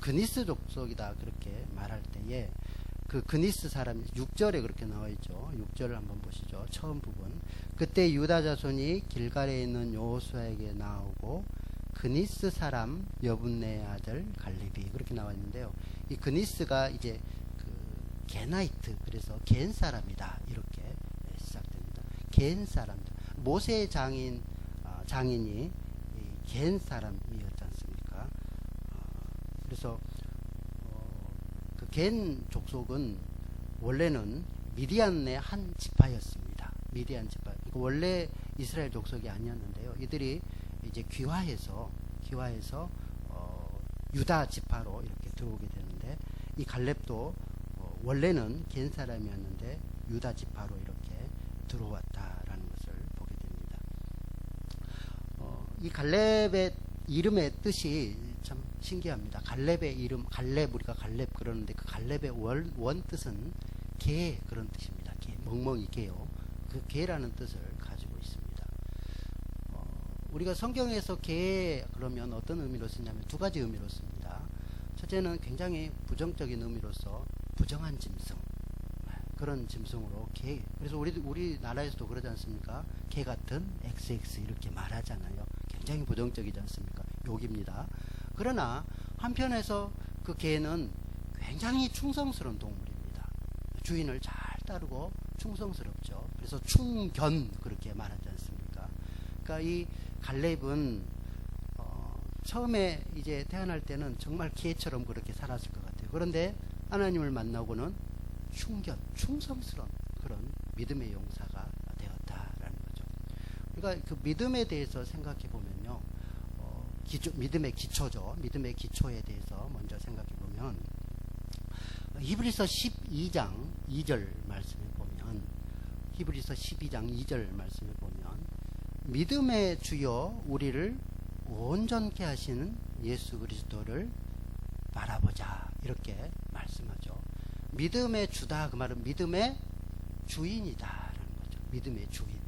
그니스 족속이다 그렇게 말할 때에 그 그니스 사람이 6절에 그렇게 나와 있죠. 6절을 한번 보시죠. 처음 부분. 그때 유다 자손이 길갈에 있는 여호수아에게 나오고 그니스 사람 여분네의 아들 갈렙이 그렇게 나와 있는데요. 이 그니스가 이제 그 게나이트, 그래서 겐 사람이다 이렇게 시작됩니다. 겐 사람들. 모세의 장인이 겐 사람이었지 않습니까? 그래서 그 겐 족속은 원래는 미디안의 한 지파였습니다. 미디안 지파. 그러니까 원래 이스라엘 족속이 아니었는데요. 이들이 이제 귀화해서 유다 지파로 이렇게 들어오게 되는데, 이 갈렙도 원래는 겐 사람이었는데 유다 지파로 이렇게 들어왔다라는 것을 보게 됩니다. 이 갈렙의 이름의 뜻이 참 신기합니다. 갈렙의 이름, 갈렙, 우리가 갈렙 그러는데 그 갈렙의 원 뜻은 개, 그런 뜻입니다. 개, 멍멍이 개요. 그 개라는 뜻을 가지고 있습니다. 우리가 성경에서 개 그러면 어떤 의미로 쓰냐면 두 가지 의미로 씁니다. 첫째는 굉장히 부정적인 의미로서 부정한 짐승, 그런 짐승으로 개. 그래서 우리나라에서도 그러지 않습니까? 개 같은 XX 이렇게 말하잖아요. 굉장히 부정적이지 않습니까? 욕입니다. 그러나 한편에서 그 개는 굉장히 충성스러운 동물입니다. 주인을 잘 따르고 충성스럽죠. 그래서 충견 그렇게 말하지 않습니까? 그러니까 이 갈렙은 처음에 이제 태어날 때는 정말 개처럼 그렇게 살았을 것 같아요. 그런데 하나님을 만나고는 충성스러운 그런 믿음의 용사가 되었다라는 거죠. 우리가 그 믿음에 대해서 생각해 보면요, 믿음의 기초죠. 믿음의 기초에 대해서 먼저 생각해 보면 히브리서 12장 2절 말씀에 보면, 히브리서 12장 2절 말씀에 보면 믿음의 주여 우리를 온전케 하시는 예수 그리스도를 바라보자 이렇게 말씀하죠. 믿음의 주다, 그 말은 믿음의 주인이다라는 거죠. 믿음의 주인.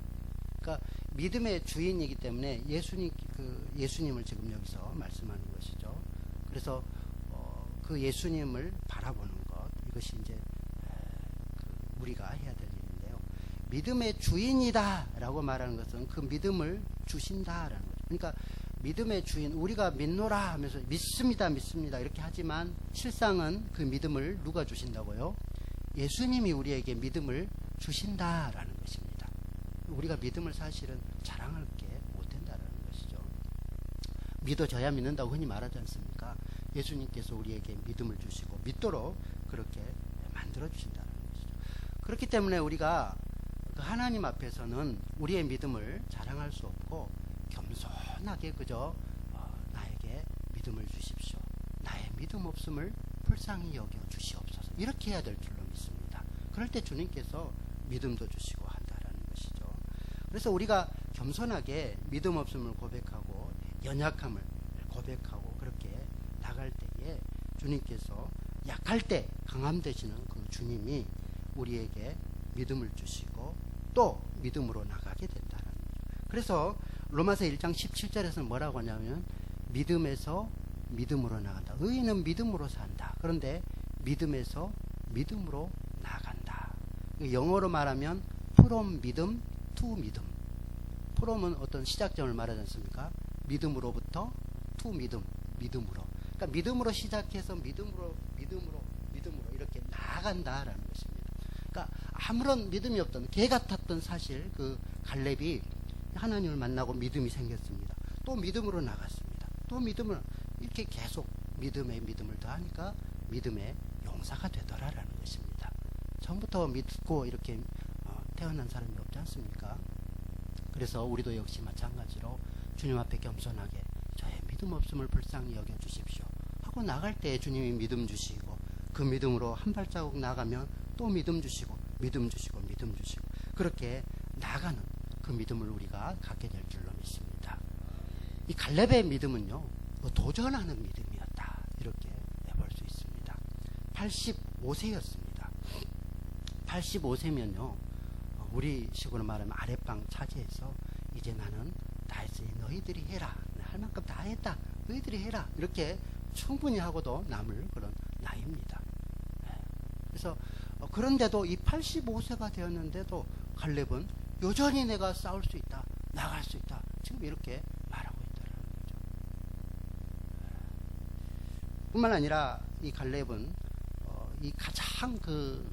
그러니까 믿음의 주인이기 때문에 예수님을 지금 여기서 말씀하는 것이죠. 그래서 그 예수님을 바라보는 것, 이것이 이제 우리가 해야 될 일인데요. 믿음의 주인이다라고 말하는 것은 그 믿음을 주신다라는 거죠. 그러니까 믿음의 주인, 우리가 믿노라 하면서 믿습니다 이렇게 하지만 실상은 그 믿음을 누가 주신다고요? 예수님이 우리에게 믿음을 주신다라는 것입니다. 우리가 믿음을 사실은 자랑할 게 못 된다라는 것이죠. 믿어져야 믿는다고 흔히 말하지 않습니까? 예수님께서 우리에게 믿음을 주시고 믿도록 그렇게 만들어 주신다는 것이죠. 그렇기 때문에 우리가 그 하나님 앞에서는 우리의 믿음을 자랑할 수 없고 겸손하게 그저 나에게 믿음을 주십시오, 나의 믿음 없음을 불쌍히 여겨 주시옵소서, 이렇게 해야 될 줄로 믿습니다. 그럴 때 주님께서 믿음도 주시고 한다라는 것이죠. 그래서 우리가 겸손하게 믿음 없음을 고백하고 연약함을 고백하고 그렇게 나갈 때에 주님께서 약할 때 강함 되시는 그 주님이 우리에게 믿음을 주시고 또 믿음으로 나가게 된다는 거죠. 그래서 로마서 1장 17절에서는 뭐라고 하냐면 믿음에서 믿음으로 나간다. 의인은 믿음으로 산다. 그런데 믿음에서 믿음으로 나간다. 영어로 말하면 from 믿음 to 믿음. from은 어떤 시작점을 말하지 않습니까? 믿음으로부터 to 믿음으로. 그러니까 믿음으로 시작해서 믿음으로 이렇게 나아간다라는 것입니다. 그러니까 아무런 믿음이 없던 개 같았던 사실 그 갈렙이 하나님을 만나고 믿음이 생겼습니다. 또 믿음으로 나갔습니다. 또 믿음을 이렇게 계속 믿음에 믿음을 더하니까 믿음의 용사가 되더라라는 것입니다. 처음부터 믿고 이렇게 태어난 사람이 없지 않습니까? 그래서 우리도 역시 마찬가지로 주님 앞에 겸손하게 저의 믿음 없음을 불쌍히 여겨 주십시오 하고 나갈 때 주님이 믿음 주시고, 그 믿음으로 한 발자국 나가면 또 믿음 주시고 그렇게 나가는 그 믿음을 우리가 갖게 될 줄로 믿습니다. 이 갈렙의 믿음은요, 도전하는 믿음이었다 이렇게 볼 수 있습니다. 85세였습니다. 85세면요 우리 식으로 말하면 아랫방 차지해서 이제 나는 다 했으니 너희들이 해라, 할 만큼 다 했다, 너희들이 해라 이렇게 충분히 하고도 남을 그런 나이입니다. 그래서 그런데도 이 85세가 되었는데도 갈렙은 여전히 내가 싸울 수 있다, 나갈 수 있다, 지금 이렇게 말하고 있다는 거죠. 뿐만 아니라 이 갈렙은 이 가장 그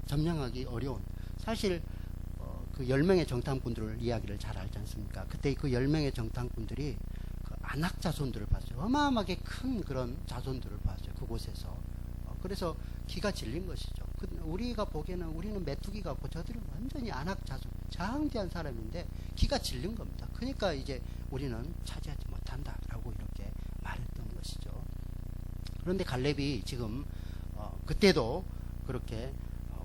점령하기 어려운, 사실 그 10명의 정탐꾼들을 이야기를 잘 알지 않습니까? 그때 그 10명의 정탐꾼들이 그 안악 자손들을 봤어요. 어마어마하게 큰 그런 자손들을 봤어요. 그곳에서. 그래서 기가 질린 것이죠. 우리가 보기에는 우리는 메뚜기 같고 저들은 완전히 안악 자손, 장대한 사람인데 기가 질린 겁니다. 그러니까 이제 우리는 차지하지 못한다라고 이렇게 말했던 것이죠. 그런데 갈렙이 지금 그때도 그렇게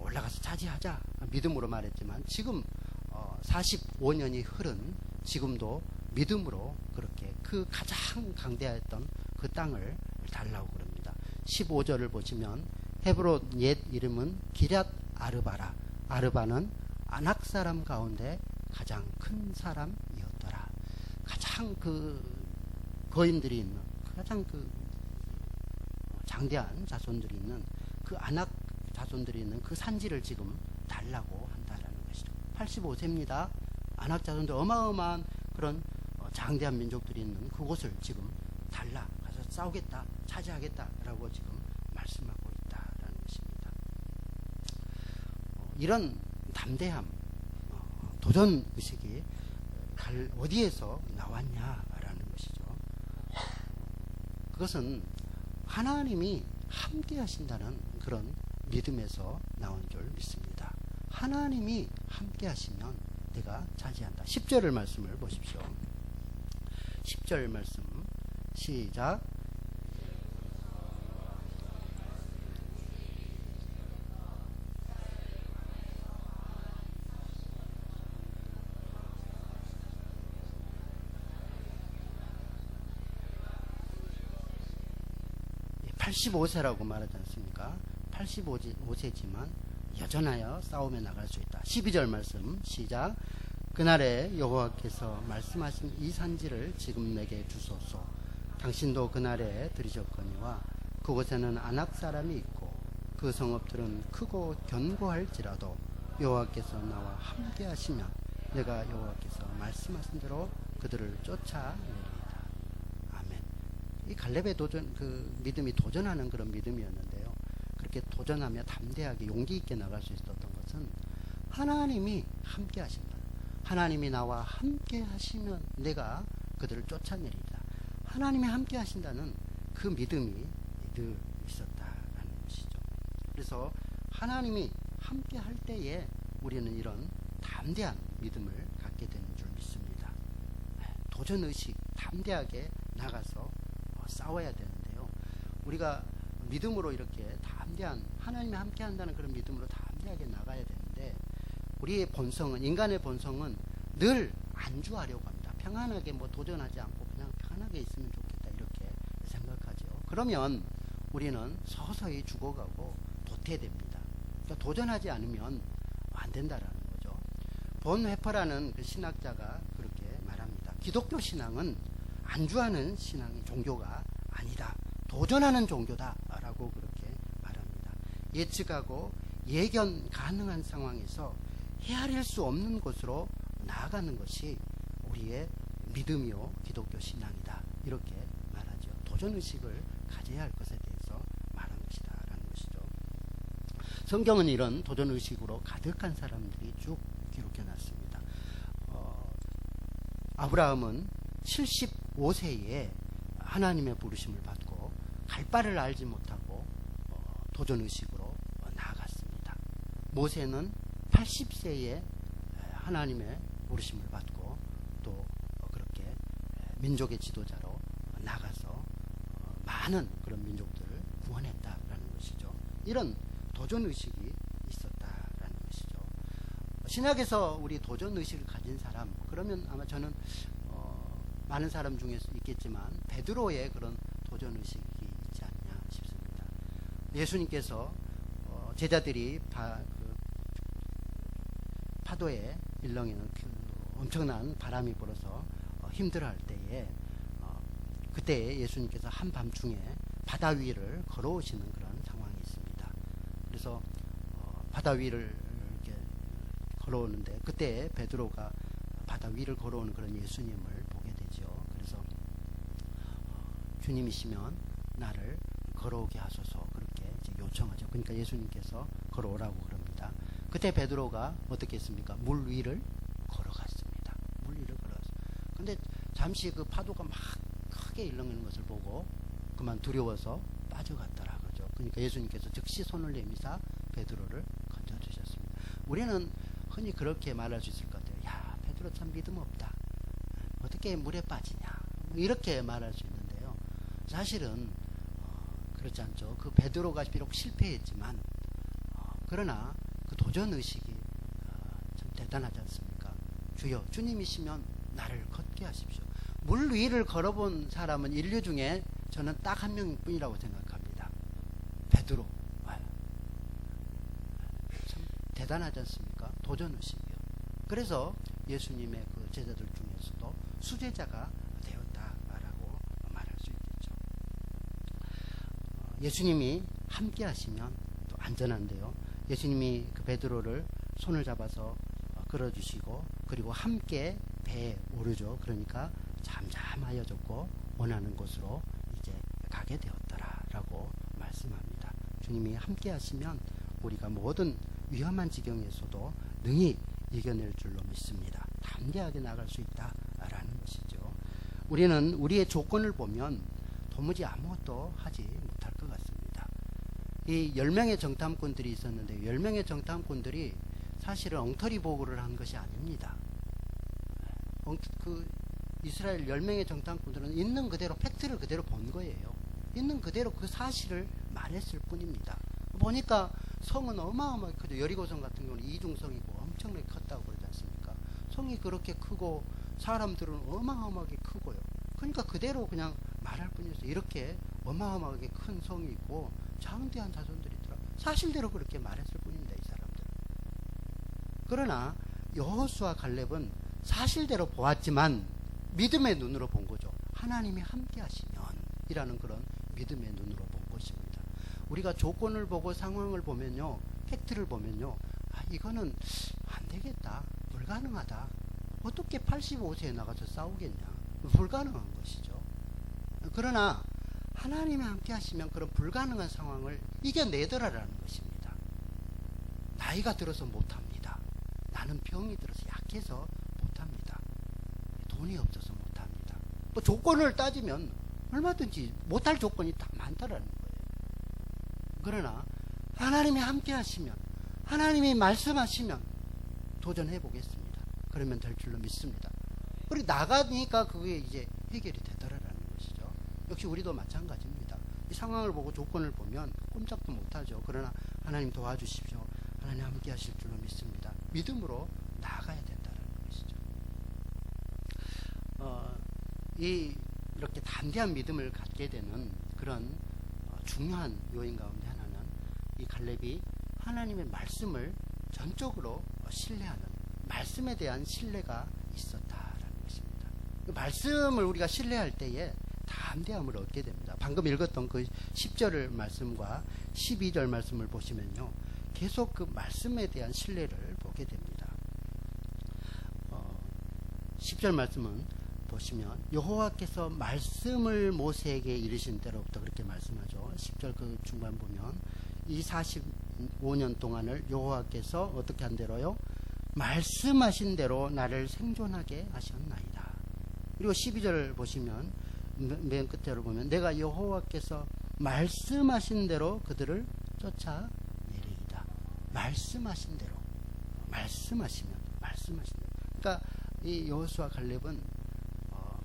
올라가서 차지하자 믿음으로 말했지만 지금 45년이 흐른 지금도 믿음으로 그렇게 그 가장 강대했던 그 땅을 달라고 그럽니다. 15절을 보시면 헤브론 옛 이름은 기럇 아르바라. 아르바는 아낙 사람 가운데 가장 큰 사람이었더라. 가장 그 거인들이 있는, 가장 그 장대한 자손들이 있는 그 아낙 자손들이 있는 그 산지를 지금 달라고 한다라는 것이죠. 85세입니다. 아낙 자손들 어마어마한 그런 장대한 민족들이 있는 그곳을 지금 달라 가서 싸우겠다, 차지하겠다라고 지금 말씀하고 있다라는 것입니다. 이런 담대함, 도전 의식이 어디에서 나왔냐라는 것이죠. 그것은 하나님이 함께 하신다는 그런 믿음에서 나온 줄 믿습니다. 하나님이 함께 하시면 내가 차지한다. 10절을 말씀을 보십시오. 10절 말씀 시작. 예, 85세라고 말하지 않습니까? 85세지만 여전하여 싸움에 나갈 수 있다. 12절 말씀 시작. 그날에 여호와께서 말씀하신 이 산지를 지금 내게 주소서. 당신도 그날에 들으셨거니와 그곳에는 아낙 사람이 있고 그 성읍들은 크고 견고할지라도 여호와께서 나와 함께 하시면 내가 여호와께서 말씀하신 대로 그들을 쫓아내리이다. 아멘. 이 갈렙의 도전, 그 믿음이 도전하는 그런 믿음이었는데요. 그렇게 도전하며 담대하게 용기 있게 나갈 수 있었던 것은 하나님이 함께 하신다. 하나님이 나와 함께 하시면 내가 그들을 쫓아내리다. 하나님이 함께 하신다는 그 믿음이 늘 있었다라는 것이죠. 그래서 하나님이 함께 할 때에 우리는 이런 담대한 믿음을 갖게 되는 줄 믿습니다. 도전의식, 담대하게 나가서 싸워야 되는데요. 우리가 믿음으로 이렇게 담대한, 하나님이 함께 한다는 그런 믿음으로 담대하게 나가야 되는데, 우리의 본성은, 인간의 본성은 늘 안주하려고 합니다. 평안하게 도전하지 않고 그냥 편하게 있으면 좋겠다 이렇게 생각하죠. 그러면 우리는 서서히 죽어가고 도태됩니다. 그러니까 도전하지 않으면 안 된다라는 거죠. 본회퍼라는 그 신학자가 그렇게 말합니다. 기독교 신앙은 안주하는 신앙이 종교가 아니다. 도전하는 종교다라고 그렇게 말합니다. 예측하고 예견 가능한 상황에서 헤아릴 수 없는 곳으로 나아가는 것이 우리의 믿음이요 기독교 신앙이다. 이렇게 말하죠. 도전의식을 가져야 할 것에 대해서 말한 것이다 라는 것이죠. 성경은 이런 도전의식으로 가득한 사람들이 쭉 기록해놨습니다. 아브라함은 75세에 하나님의 부르심을 받고 갈 바를 알지 못하고 도전의식으로 나아갔습니다. 모세는 80세에 하나님의 부르심을 받고 또 그렇게 민족의 지도자로 나가서 많은 그런 민족들을 구원했다라는 것이죠. 이런 도전의식이 있었다라는 것이죠. 신학에서 우리 도전의식을 가진 사람, 그러면 아마 저는 많은 사람 중에 있겠지만 베드로의 그런 도전의식이 있지 않냐 싶습니다. 예수님께서 제자들이 파도에 일렁이는 엄청난 바람이 불어서 힘들어할 때에 그때 예수님께서 한밤중에 바다 위를 걸어오시는 그런 상황이 있습니다. 그래서 바다 위를 이렇게 걸어오는데 그때 베드로가 바다 위를 걸어오는 그런 예수님을 보게 되죠. 그래서 주님이시면 나를 걸어오게 하소서 그렇게 이제 요청하죠. 그러니까 예수님께서 걸어오라고 그럽니다. 그때 베드로가 어떻게 했습니까? 물 위를 걸어갔습니다. 물 위를 걸어갔어요. 근데 잠시 그 파도가 막 크게 일렁이는 것을 보고 그만 두려워서 빠져갔더라 그러죠. 그러니까 예수님께서 즉시 손을 내미사 베드로를 건져주셨습니다. 우리는 흔히 그렇게 말할 수 있을 것 같아요. 야, 베드로 참 믿음 없다. 어떻게 물에 빠지냐. 이렇게 말할 수 있는데요. 사실은 그렇지 않죠. 그 베드로가 비록 실패했지만 그러나 그 도전 의식이 참 대단하지 않습니까? 주여, 주님이시면 나를 걷게 하십시오. 물 위를 걸어본 사람은 인류 중에 저는 딱 한 명뿐이라고 생각합니다. 베드로. 참 대단하지 않습니까? 도전 의식이요. 그래서 예수님의 그 제자들 중에서도 수제자가 되었다라고 말할 수 있겠죠. 예수님이 함께 하시면 또 안전한데요. 예수님이 그 베드로를 손을 잡아서 끌어주시고 그리고 함께 배에 오르죠. 그러니까 잠잠하여졌고 원하는 곳으로 이제 가게 되었더라라고 말씀합니다. 주님이 함께 하시면 우리가 모든 위험한 지경에서도 능히 이겨낼 줄로 믿습니다. 담대하게 나갈 수 있다라는 것이죠. 우리는 우리의 조건을 보면 도무지 아무것도 하지 못할 것 같습니다. 이 10명의 정탐꾼들이 있었는데 10명의 정탐꾼들이 사실은 엉터리 보고를 한 것이 아닙니다. 그 이스라엘 10명의 정탐꾼들은 있는 그대로 팩트를 그대로 본 거예요. 있는 그대로 그 사실을 말했을 뿐입니다. 보니까 성은 어마어마하게 크죠. 여리고성 같은 경우는 이중성이고 엄청나게 컸다고 그러지 않습니까? 성이 그렇게 크고 사람들은 어마어마하게 크고요. 그러니까 그대로 그냥 말할 뿐이었어요. 이렇게 어마어마하게 큰 성이 있고 장대한 자손들이 있더라. 사실대로 그렇게 말했을 뿐입니다. 이 사람들은. 그러나 여호수아 갈렙은 사실대로 보았지만 믿음의 눈으로 본 거죠. 하나님이 함께 하시면 이라는 그런 믿음의 눈으로 본 것입니다. 우리가 조건을 보고 상황을 보면요, 팩트를 보면요, 이거는 안 되겠다, 불가능하다, 어떻게 85세에 나가서 싸우겠냐, 불가능한 것이죠. 그러나 하나님이 함께 하시면 그런 불가능한 상황을 이겨내더라라는 것입니다. 나이가 들어서 못합니다. 나는 병이 들어서 약해서 못합니다. 돈이 없어서 못합니다. 뭐 조건을 따지면 얼마든지 못할 조건이 다 많다라는 거예요. 그러나 하나님이 함께 하시면, 하나님이 말씀하시면 도전해 보겠습니다. 그러면 될 줄로 믿습니다. 그리고 나가니까 그게 이제 해결이 되더라라는 것이죠. 역시 우리도 마찬가지입니다. 이 상황을 보고 조건을 보면 꼼짝도 못하죠. 그러나 하나님 도와주십시오. 하나님 함께 하실 줄로 믿습니다. 믿음으로 나아가야 된다는 것이죠. 이렇게 담대한 믿음을 갖게 되는 그런 중요한 요인 가운데 하나는 이 갈렙이 하나님의 말씀을 전적으로 신뢰하는, 말씀에 대한 신뢰가 있었다라는 것입니다. 그 말씀을 우리가 신뢰할 때에 담대함을 얻게 됩니다. 방금 읽었던 그 10절 말씀과 12절 말씀을 보시면요, 계속 그 말씀에 대한 신뢰를 보게 됩니다. 10절 말씀은 보시면 여호와께서 말씀을 모세에게 이르신 대로부터 그렇게 말씀하죠. 10절 그 중간 보면 이 45년 동안을 여호와께서 어떻게 한 대로요? 말씀하신 대로 나를 생존하게 하셨나이다. 그리고 12절 보시면 맨 끝으로 보면 내가 여호와께서 말씀하신 대로 그들을 쫓아내리이다. 말씀하신 대로, 말씀하시면, 말씀하신 대로. 그러니까 이 여호수아 갈렙은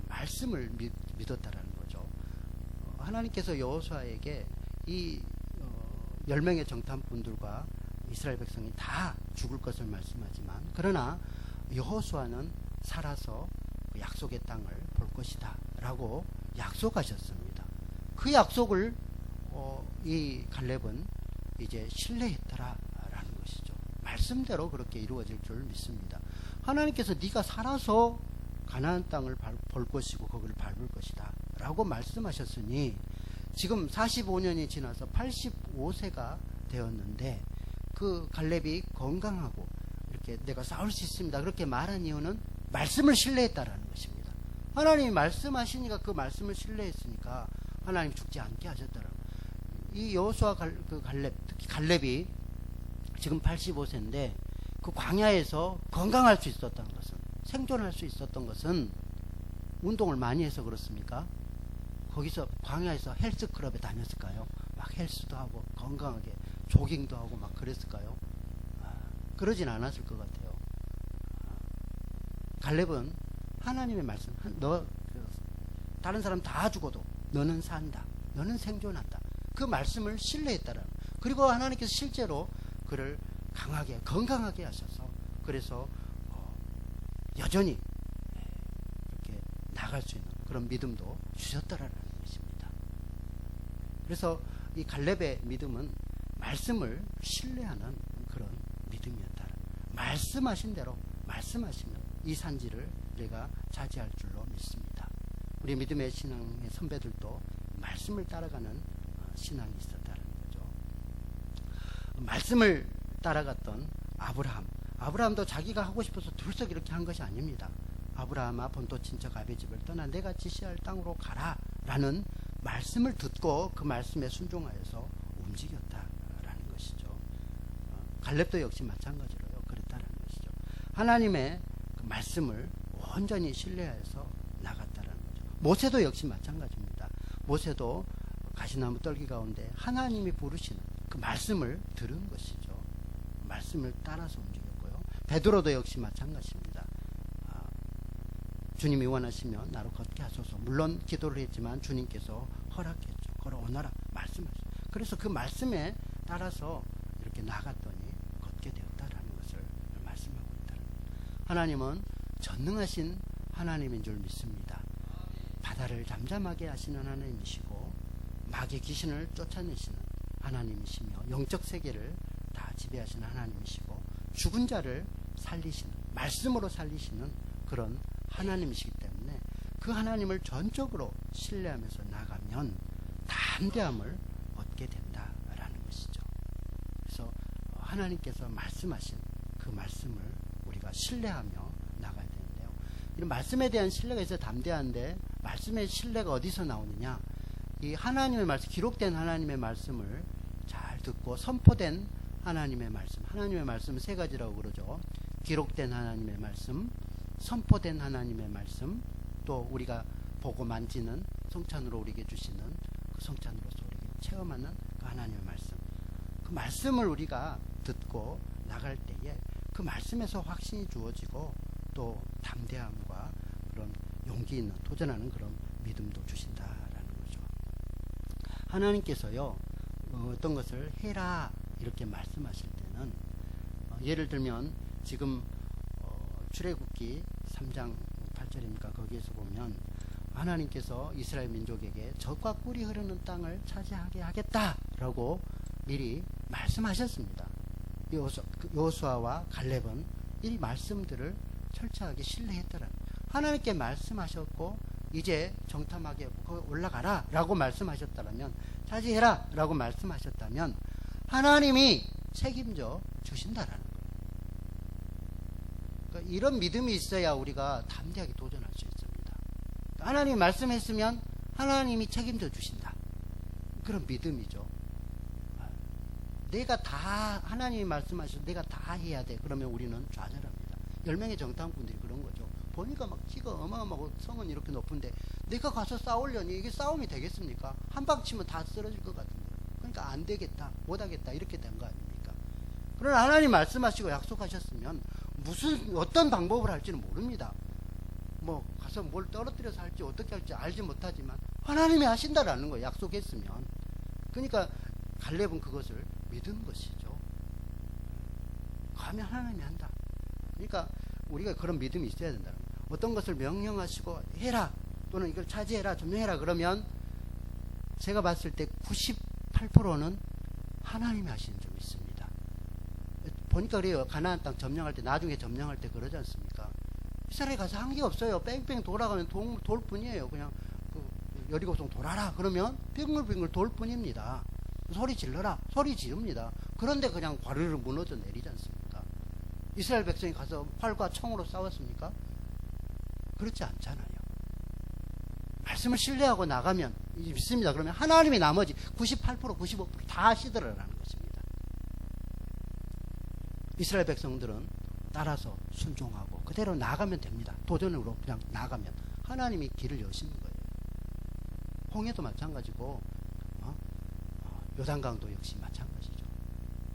말씀을 믿었다라는 거죠. 하나님께서 여호수아에게 이 10명의 정탐꾼들과 이스라엘 백성이 다 죽을 것을 말씀하지만, 그러나 여호수아는 살아서 그 약속의 땅을 볼 것이다 라고 약속하셨습니다. 그 약속을 이 갈렙은 이제 신뢰했더라라는 것이죠. 말씀대로 그렇게 이루어질 줄 믿습니다. 하나님께서 네가 살아서 가나안 땅을 볼 것이고 거기를 밟을 것이다 라고 말씀하셨으니 지금 45년이 지나서 85세가 되었는데 그 갈렙이 건강하고 이렇게 내가 싸울 수 있습니다 그렇게 말한 이유는 말씀을 신뢰했다라는 것입니다. 하나님이 말씀하시니까 그 말씀을 신뢰했으니까 하나님 죽지 않게 하셨더라고요. 이 여호수아 그 갈렙, 특히 갈렙이 지금 85세인데 그 광야에서 건강할 수 있었던 것은, 생존할 수 있었던 것은 운동을 많이 해서 그렇습니까? 거기서 광야에서 헬스클럽에 다녔을까요? 막 헬스도 하고 건강하게 조깅도 하고 막 그랬을까요? 그러진 않았을 것 같아요. 갈렙은 하나님의 말씀, 다른 사람 다 죽어도 너는 산다, 너는 생존한다, 그 말씀을 신뢰했다라는. 그리고 하나님께서 실제로 그를 강하게 건강하게 하셔서 그래서 여전히 이렇게 나갈 수 있는 그런 믿음도 주셨다라는 것입니다. 그래서 이 갈렙의 믿음은 말씀을 신뢰하는 그런 믿음이었다. 말씀하신 대로 말씀하시면 이 산지를 우리가 차지할 줄로 믿습니다. 우리 믿음의 신앙의 선배들도 말씀을 따라가는 신앙이 있었다는 거죠. 말씀을 따라갔던 아브라함도 자기가 하고 싶어서 들썩 이렇게 한 것이 아닙니다. 아브라함아 본토 친척 아비 집을 떠나 내가 지시할 땅으로 가라 라는 말씀을 듣고 그 말씀에 순종하여서 움직였다라는 것이죠. 갈렙도 역시 마찬가지로요. 그랬다는 것이죠. 하나님의 그 말씀을 온전히 신뢰하여서 나갔다는 거죠. 모세도 역시 마찬가지입니다. 모세도 가시나무 떨기 가운데 하나님이 부르시는 그 말씀을 들은 것이죠. 말씀을 따라서 움직였고요. 베드로도 역시 마찬가지입니다. 주님이 원하시면 나로 걷게 하소서. 물론 기도를 했지만 주님께서 허락했죠. 걸어오너라 말씀하셨죠. 그래서 그 말씀에 따라서 이렇게 나갔더니 걷게 되었다라는 것을 말씀하고 있다는 거예요. 하나님은 전능하신 하나님인 줄 믿습니다. 바다를 잠잠하게 하시는 하나님이시고 마귀 귀신을 쫓아내시는 하나님이시며 영적 세계를 다 지배하시는 하나님이시고 죽은 자를 살리시는, 말씀으로 살리시는 그런 하나님이시기 때문에 그 하나님을 전적으로 신뢰하면서 나가면 담대함을 얻게 된다라는 것이죠. 그래서 하나님께서 말씀하신 그 말씀을 우리가 신뢰하며 나가야 되는데요. 이런 말씀에 대한 신뢰가 있어 담대한데 말씀의 신뢰가 어디서 나오느냐? 이 하나님의 말씀, 기록된 하나님의 말씀을 잘 듣고 선포된 하나님의 말씀, 하나님의 말씀은 세 가지라고 그러죠. 기록된 하나님의 말씀, 선포된 하나님의 말씀, 또 우리가 보고 만지는 성찬으로 우리에게 주시는 그 성찬으로서 우리에게 체험하는 그 하나님의 말씀. 그 말씀을 우리가 듣고 나갈 때에 그 말씀에서 확신이 주어지고 또 담대함과 그런 용기 있는 도전하는 그런 믿음도 주신다라는 거죠. 하나님께서요 어떤 것을 해라 이렇게 말씀하실 때는 예를 들면 지금 출애굽기 3장 8절입니까? 거기에서 보면 하나님께서 이스라엘 민족에게 젖과 꿀이 흐르는 땅을 차지하게 하겠다라고 미리 말씀하셨습니다. 여호수아와 갈렙은 이 말씀들을 철저하게 신뢰했더라. 하나님께 말씀하셨고 이제 정탐하게 올라가라 라고 말씀하셨다면, 차지해라 라고 말씀하셨다면 하나님이 책임져 주신다라는 거예요. 그러니까 이런 믿음이 있어야 우리가 담대하게 도전할 수 있습니다. 하나님이 말씀했으면 하나님이 책임져 주신다. 그런 믿음이죠. 내가 다 하나님이 말씀하셔서 내가 다 해야 돼. 그러면 우리는 좌절합니다. 10명의 정탐꾼들이 그런 거죠. 보니까 막 키가 어마어마하고 성은 이렇게 높은데 내가 가서 싸우려니 이게 싸움이 되겠습니까? 한 방 치면 다 쓰러질 것 같은데. 그러니까 안 되겠다, 못 하겠다 이렇게 된 거 아닙니까? 그러나 하나님 말씀하시고 약속하셨으면 어떤 방법을 할지는 모릅니다. 뭐 가서 뭘 떨어뜨려서 할지 어떻게 할지 알지 못하지만 하나님이 하신다라는 거예요. 약속했으면. 그러니까 갈렙은 그것을 믿은 것이죠. 가면 하나님이 한다. 그러니까 우리가 그런 믿음이 있어야 된다는 거예요. 어떤 것을 명령하시고 해라 또는 이걸 차지해라 점령해라 그러면 제가 봤을 때 98%는 하나님이 하시는 줄 믿습니다. 보니까 그래요. 가나안 땅 점령할 때, 나중에 점령할 때 그러지 않습니까? 이스라엘 가서 한 게 없어요. 뺑뺑 돌아가면 돌뿐이에요. 그냥 여리고성 돌아라 그러면 빙글빙글 돌 뿐입니다. 소리 질러라 소리 지릅니다. 그런데 그냥 과르르 무너져 내리지 않습니까? 이스라엘 백성이 가서 활과 총으로 싸웠습니까? 그렇지 않잖아요. 말씀을 신뢰하고 나가면 믿습니다. 그러면 하나님이 나머지 98% 95%다 하시더라라는 것입니다. 이스라엘 백성들은 따라서 순종하고 그대로 나가면 됩니다. 도전으로 그냥 나가면 하나님이 길을 여시는 거예요. 홍해도 마찬가지고 요단강도 역시 마찬가지죠.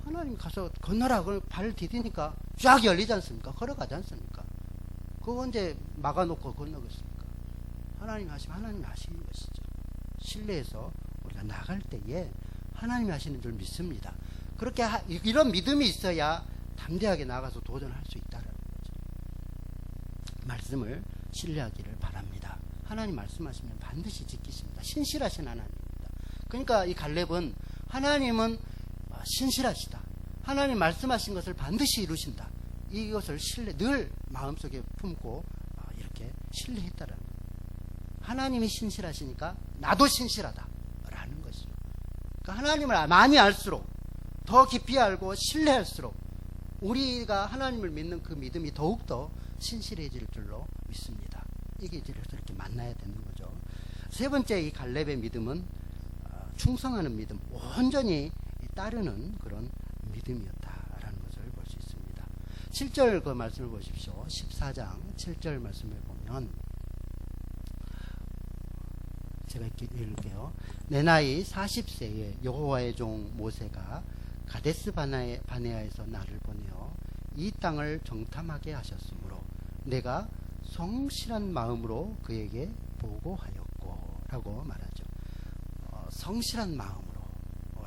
하나님 가서 건너라 그러면 발 디디니까 쫙 열리지 않습니까? 걸어가지 않습니까? 그거 언제 막아놓고 건너겠습니까? 하나님이 하시면 하나님이 하시는 것이죠. 신뢰해서 우리가 나갈 때에 하나님이 하시는 줄 믿습니다. 그렇게 이런 믿음이 있어야 담대하게 나가서 도전할 수 있다는 거죠. 말씀을 신뢰하기를 바랍니다. 하나님 말씀하시면 반드시 지키십니다. 신실하신 하나님입니다. 그러니까 이 갈렙은 하나님은 신실하시다. 하나님 말씀하신 것을 반드시 이루신다. 이것을 늘 마음속에 품고 이렇게 신뢰했다라는 거예요. 하나님이 신실하시니까 나도 신실하다라는 것이죠. 그러니까 하나님을 많이 알수록 더 깊이 알고 신뢰할수록 우리가 하나님을 믿는 그 믿음이 더욱더 신실해질 줄로 믿습니다. 이게 이렇게 만나야 되는 거죠. 세 번째 이 갈렙의 믿음은 충성하는 믿음, 온전히 따르는 그런 믿음이었다라는 것을 볼 수 있습니다. 7절 그 말씀을 보십시오. 14장 7절 말씀을 보면 제가 읽을게요. 내 나이 40세에 여호와의 종 모세가 가데스 바네아에서 나를 보내어 이 땅을 정탐하게 하셨으므로 내가 성실한 마음으로 그에게 보고하였고 라고 말하죠. 성실한 마음으로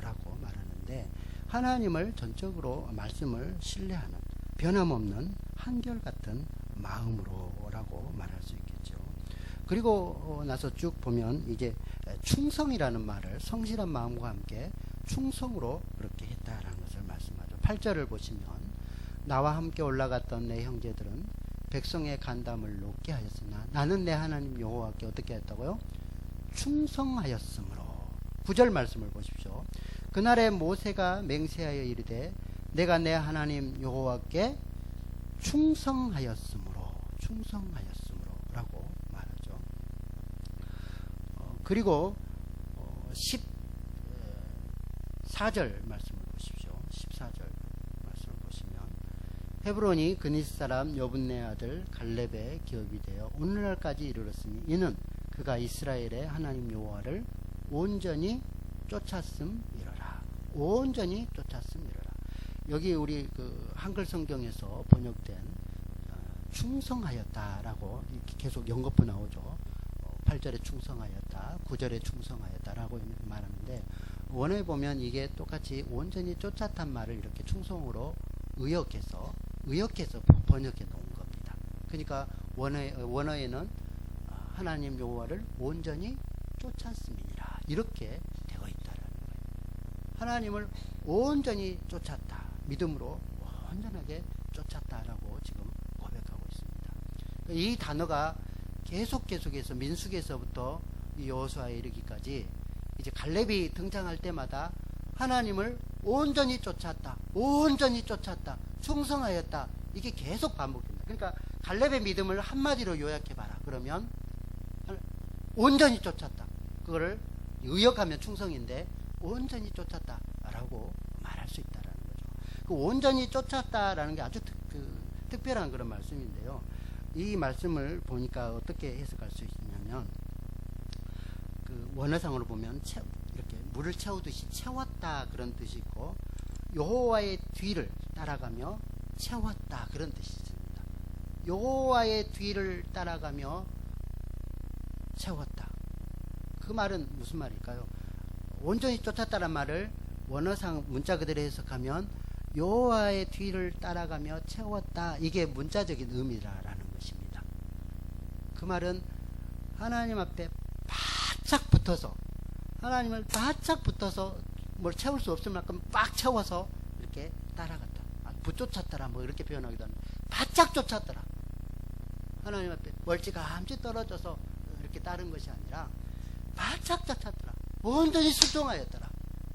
라고 말하는데 하나님을 전적으로 말씀을 신뢰하는 변함없는 한결같은 마음으로 라고 말할 수 있겠죠. 그리고 나서 쭉 보면 이제 충성이라는 말을 성실한 마음과 함께 충성으로 그렇게 했다라는 것을 말씀하죠. 8절을 보시면 나와 함께 올라갔던 내 형제들은 백성의 간담을 높게 하였으나 나는 내 하나님 여호와께 어떻게 했다고요? 충성하였으므로. 9절 말씀을 보십시오. 그날에 모세가 맹세하여 이르되 내가 내 하나님 여호와께 충성하였으므로 라고 말하죠. 그리고 14절 말씀을 보십시오. 14절 말씀을 보시면 헤브론이 그니스 사람 여분네 아들 갈렙의 기업이 되어 오늘날까지 이르렀으니 이는 그가 이스라엘의 하나님 여호와를 온전히 쫓았음이러라. 온전히 쫓았음이러라. 여기 우리 그 한글 성경에서 번역된 충성하였다라고 계속 연거푸 나오죠. 8절에 충성하였다, 9절에 충성하였다라고 말하는데 원어에 보면 이게 똑같이 온전히 쫓았단 말을 이렇게 충성으로 의역해서 번역해 놓은 겁니다. 그러니까 원어에는 하나님 여호와를 온전히 쫓았음이니라 이렇게 되어 있다라는 거예요. 하나님을 온전히 쫓았다. 믿음으로 온전하게 쫓았다라고 지금 고백하고 있습니다. 이 단어가 계속해서 민수기에서부터 여호수아에 이르기까지 이제 갈렙이 등장할 때마다 하나님을 온전히 쫓았다, 충성하였다. 이게 계속 반복됩니다. 그러니까 갈렙의 믿음을 한마디로 요약해봐라. 그러면 온전히 쫓았다. 그거를 의역하면 충성인데 온전히 쫓았다라고 말할 수 있다라는 거죠. 그 온전히 쫓았다라는 게 아주 특별한 그런 말씀인데요. 이 말씀을 보니까 어떻게 해석할 수 있냐면 그 원어상으로 보면 이렇게 물을 채우듯이 채웠다 그런 뜻이 있고 여호와의 뒤를 따라가며 채웠다 그런 뜻이 있습니다. 여호와의 뒤를 따라가며 채웠다. 그 말은 무슨 말일까요? 온전히 쫓았다는 말을 원어상 문자 그대로 해석하면 여호와의 뒤를 따라가며 채웠다. 이게 문자적인 의미라는 것입니다. 그 말은 하나님 앞에 바짝 붙어서 하나님을 바짝 붙어서 뭘 채울 수 없을 만큼 빡 채워서 이렇게 따라갔다. 붙쫓았더라 뭐 이렇게 표현하기도 합니다. 바짝 쫓았더라. 하나님 앞에 멀찌감치 떨어져서 이렇게 따른 것이 아니라 바짝 쫓았더라. 온전히 순종하였더라.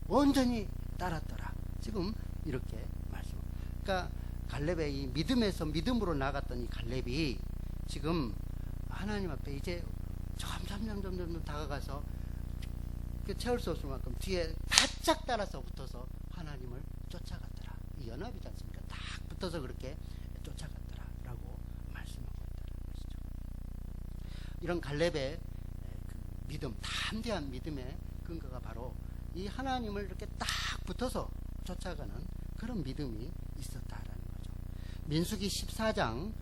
온전히 따랐더라. 지금 이렇게 말씀. 그러니까 갈렙의 이 믿음에서 믿음으로 나갔던 이 갈렙이 지금 하나님 앞에 이제 점점 다가가서 채울 수 없을 만큼 뒤에 바짝 따라서 붙어서 하나님을 쫓아갔더라. 이 연합이지 않습니까? 딱 붙어서 그렇게 쫓아갔더라 라고 말씀하고 있다는 것이죠. 이런 갈렙의 그 믿음, 담대한 믿음의 근거가 바로 이 하나님을 이렇게 딱 붙어서 쫓아가는 그런 믿음이 있었다라는 거죠. 민수기 14장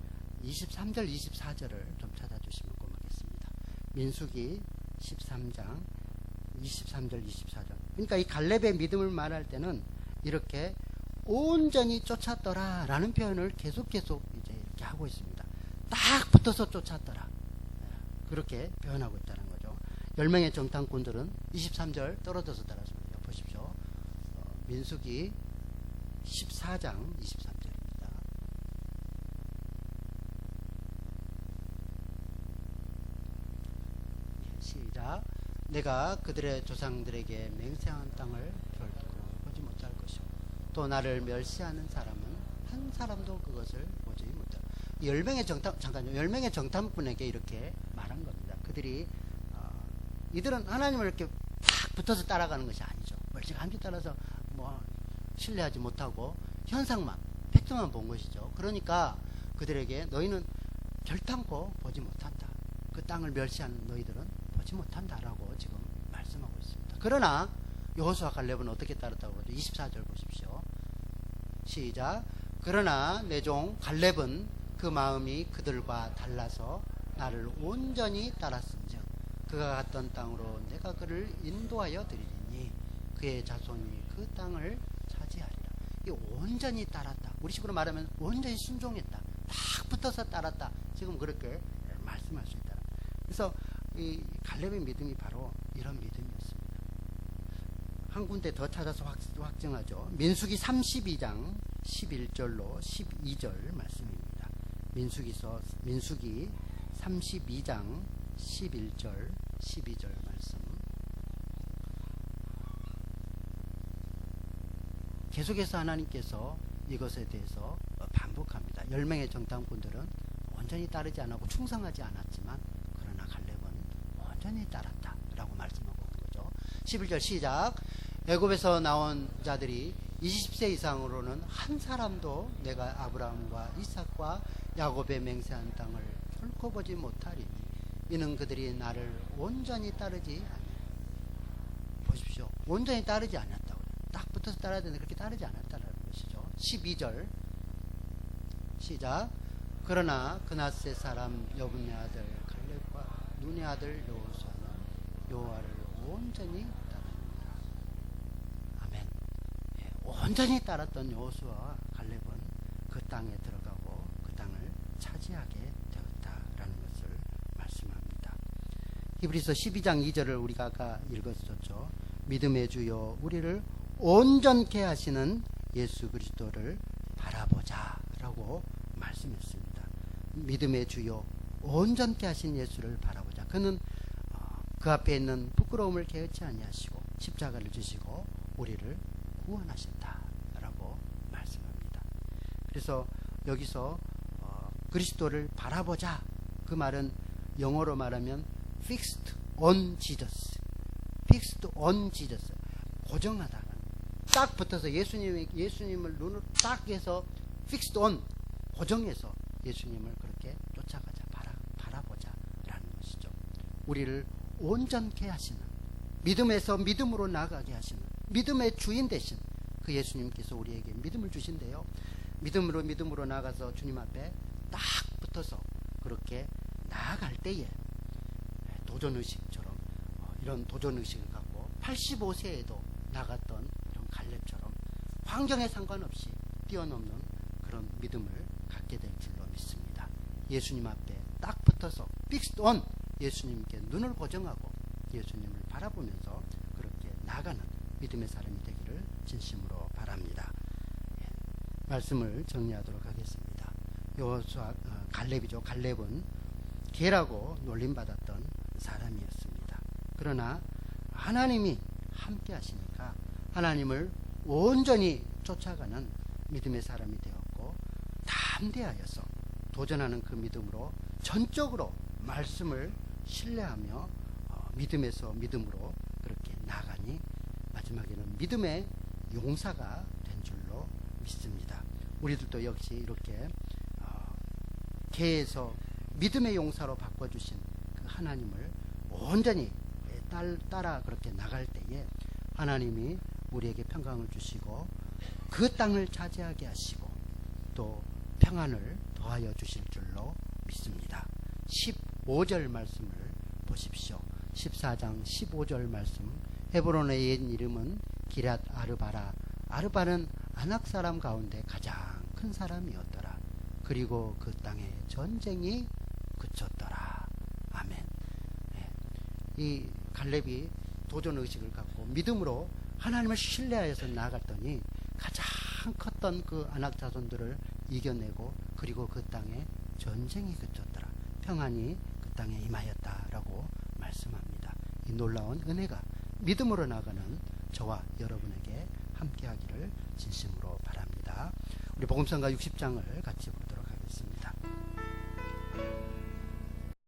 23절 24절을 좀 찾아주시면 고맙겠습니다. 민수기 13장 23절 24절. 그러니까 이 갈렙의 믿음을 말할 때는 이렇게 온전히 쫓았더라 라는 표현을 계속 이제 이렇게 하고 있습니다. 딱 붙어서 쫓았더라. 그렇게 표현하고 있다는 거죠. 10명의 정탐꾼들은 23절 떨어져서 따라습니다. 보십시오. 민수기 14장 23절입니다. 시작. 내가 그들의 조상들에게 맹세한 땅을 결코 보지 못할 것이고 또 나를 멸시하는 사람은 한 사람도 그것을 보지 못할. 10명의 잠깐요. 10명의 정탐꾼에게 이렇게 말한 겁니다. 그들이 이들은 하나님을 이렇게 탁 붙어서 따라가는 것이 아니죠. 멀찌감치 따라서 뭐 신뢰하지 못하고 현상만, 팩트만 본 것이죠. 그러니까 그들에게 너희는 결탄코 보지 못한다. 그 땅을 멸시하는 너희들은 보지 못한다라고 지금 말씀하고 있습니다. 그러나 여호수아 갈렙은 어떻게 따랐다고 그러죠? 24절 보십시오. 시작. 그러나 내 종 갈렙은 그 마음이 그들과 달라서 나를 온전히 따랐은즉 그가 갔던 땅으로 내가 그를 인도하여 드리리니 그의 자손이 그 땅을 차지하리라. 이 온전히 따랐다. 우리 식으로 말하면 온전히 순종했다. 딱 붙어서 따랐다. 지금 그렇게 말씀할 수 있다. 그래서 이 갈렙의 믿음이 바로 이런 믿음이었습니다. 한 군데 더 찾아서 확증하죠. 민수기 32장 11절로 12절 말씀입니다. 민수기 32장 11절 12절 말씀. 계속해서 하나님께서 이것에 대해서 반복합니다. 10명의 정탐꾼들은 온전히 따르지 않았고 충성하지 않았지만 그러나 갈렙은 온전히 따랐다 라고 말씀하고 있는 거죠. 11절 시작. 애굽에서 나온 자들이 20세 이상으로는 한 사람도 내가 아브라함과 이삭과 야곱의 맹세한 땅을 결코 보지 못하리니 이는 그들이 나를 온전히 따르지 아니하니. 보십시오. 온전히 따르지 않았다고. 딱 붙어서 따라야 되는데 그렇게 따르지 않았다는 것이죠. 12절 시작. 그러나 그나세 사람 여분의 아들 갈렙과 눈의 아들 여호수아는 여호와를 온전히 따릅니다. 아멘. 예, 온전히 따랐던 여호수아와 갈렙은 그 땅에 들어가고 그 땅을 차지하게 되었다라는 것을 말씀합니다. 히브리서 12장 2절을 우리가 아까 읽었었죠. 믿음의 주여 우리를 온전케 하시는 예수 그리스도를 바라보자 라고 말씀했습니다. 믿음의 주요 온전케 하신 예수를 바라보자. 그는 그 앞에 있는 부끄러움을 개의치 아니하시고 십자가를 지시고 우리를 구원하셨다라고 말씀합니다. 그래서 여기서 그리스도를 바라보자. 그 말은 영어로 말하면 fixed on Jesus. fixed on Jesus. 고정하다. 딱 붙어서 예수님을 눈을 딱 해서 fixed on 고정해서 예수님을 그렇게 쫓아가자, 바라보자 라는 것이죠. 우리를 온전케 하시는, 믿음에서 믿음으로 나가게 하시는, 믿음의 주인 되신 그 예수님께서 우리에게 믿음을 주신대요. 믿음으로 나가서 주님 앞에 딱 붙어서 그렇게 나아갈 때에 도전의식처럼 이런 도전의식을 갖고 85세에도 나갔던 이런 갈렙처럼 환경에 상관없이 뛰어넘는 그런 믿음을 갖게 될 줄로 믿습니다. 예수님 앞에 딱 붙어서 fixed on 예수님께 눈을 고정하고 예수님을 바라보면서 그렇게 나가는 믿음의 사람이 되기를 진심으로 바랍니다. 예, 말씀을 정리하도록 하겠습니다. 갈렙이죠. 갈렙은 개라고 놀림받았던 사람이었습니다. 그러나 하나님이 함께 하시니까 하나님을 온전히 쫓아가는 믿음의 사람이 되었고, 담대하여서 도전하는 그 믿음으로 전적으로 말씀을 신뢰하며 믿음에서 믿음으로 그렇게 나가니 마지막에는 믿음의 용사가 된 줄로 믿습니다. 우리들도 역시 이렇게 개에서 믿음의 용사로 바꿔주신 그 하나님을 온전히 따라 그렇게 나갈 때에 하나님이 우리에게 평강을 주시고 그 땅을 차지하게 하시고 또 평안을 더하여 주실 줄로 믿습니다. 15절 말씀을 보십시오. 14장 15절 말씀. 헤브론의 옛 이름은 기랏 아르바라. 아르바는 아낙 사람 가운데 가장 큰 사람이었더라. 그리고 그 땅에 전쟁이 그쳤더라. 아멘. 이 갈렙이 도전의식을 갖고 믿음으로 하나님을 신뢰하여서 나아갔더니 가장 컸던 그 아낙 자손들을 이겨내고 그리고 그 땅에 전쟁이 그쳤더라. 평안이 그 땅에 임하였다라고 말씀합니다. 이 놀라운 은혜가 믿음으로 나가는 저와 여러분에게 함께하기를 진심으로 바랍니다. 우리 복음성가 60장을 같이